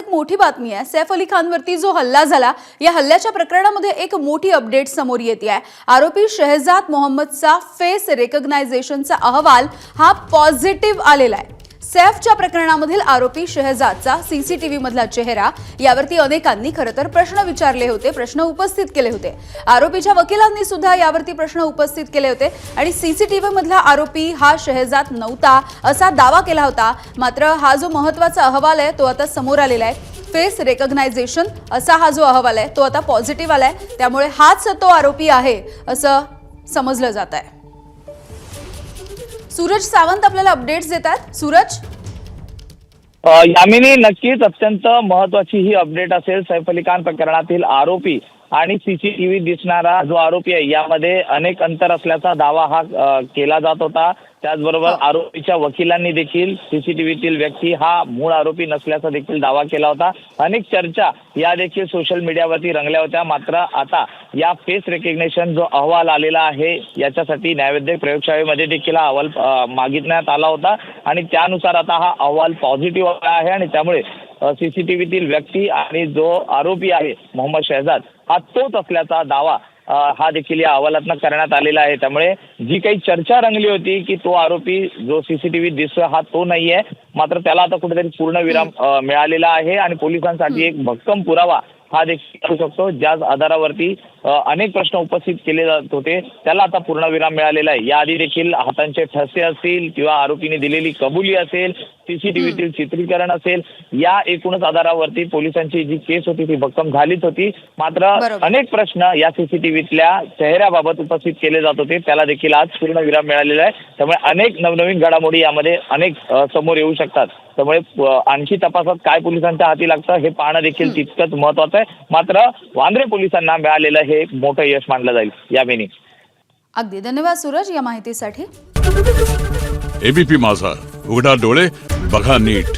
एक मोठी बातमी आहे। सैफ अली खानवरती जो हल्ला झाला, या हल्ल्याच्या प्रकरणामध्ये एक मोठी अपडेट समोर येते आहे। आरोपी शहजाद मोहम्मदचा फेस रिकग्नायझेशनचा अहवाल हा पॉझिटिव्ह आलेला आहे। सैफच्या प्रकरणामधील आरोपी शहजादचा सीसीटीव्ही मधला चेहरा यावरती अनेकांनी खरं तर प्रश्न विचारले होते, प्रश्न उपस्थित केले होते। आरोपीच्या वकिलांनी सुद्धा यावरती प्रश्न उपस्थित केले होते आणि सीसीटीव्ही मधला आरोपी हा शहजाद नव्हता असा दावा केला होता। मात्र हा जो महत्त्वाचा अहवाल आहे तो आता समोर आलेला आहे। फेस रिकग्नायझेशन असा हा जो अहवाल आहे तो आता पॉझिटिव्ह आलाय, त्यामुळे हाच तो आरोपी आहे असं समजलं जात आहे। सूरज सावंत आपल्याला अपडेट्स देतात। सूरज, यामिनी, नक्कीच अत्यंत महत्त्वाची ही अपडेट असेल। सैफ अली खान प्रकरणातील आरोपी आणि सीसीटीव्ही दिसणारा जो आरोपी आहे यामध्ये अनेक अंतर असल्याचा दावा हा केला जात होता। त्याचबरोबर आरोपीच्या वकिलांनी देखील सीसीटीव्हीतील व्यक्ती हा मूळ आरोपी नसल्याचा देखील दावा केला होता। अनेक चर्चा या देखील सोशल मीडियावरती रंगल्या होत्या। मात्र आता या फेस रिकग्निशन जो अहवाल आलेला आहे याच्यासाठी न्यायवैद्यक प्रयोगशाळेमध्ये देखील हा अहवाल मागितण्यात आला होता आणि त्यानुसार आता हा अहवाल पॉझिटिव्ह आला आहे आणि त्यामुळे सीसीटीव्हीतील व्यक्ती आणि जो आरोपी आहे मोहम्मद शहजाद हा तोच असल्याचा दावा हा देखील या अहवालातनं करण्यात आलेला आहे। त्यामुळे जी काही चर्चा रंगली होती की तो आरोपी जो सीसीटीव्ही दिसतोय हा तो नाहीये, मात्र त्याला आता कुठेतरी पूर्णविराम मिळालेला आहे आणि पोलिसांसाठी एक भक्कम पुरावा हा देखील करू शकतो। ज्या आधारावरती अनेक प्रश्न उपस्थित केले जात होते त्याला आता पूर्णविराम मिळालेला आहे। याआधी देखील हातांचे ठसे असतील किंवा आरोपीने दिलेली कबुली असेल, सीसीटीव्हीतील चित्रीकरण असेल, या एकूणच आधारावरती पोलिसांची जी केस होती ती भक्कम झालीच होती। मात्र अनेक प्रश्न या सीसीटीव्हीतल्या चेहऱ्याबाबत उपस्थित केले जात होते, त्याला देखील आज पूर्णविराम मिळालेला आहे। त्यामुळे अनेक नवनवीन घडामोडी यामध्ये अनेक समोर येऊ शकतात। त्यामुळे आणखी तपासात काय पोलिसांच्या हाती लागतं हे पाहणं देखील तितकंच महत्त्वाचं आहे। मात्र वांद्रे पोलिसांना मिळालेलं हे एक मोठं यश मानलं जाईल। यामिनी, अगदी धन्यवाद सूरज या माहितीसाठी। एबीपी माझा, उघडा डोळे बघा नीट।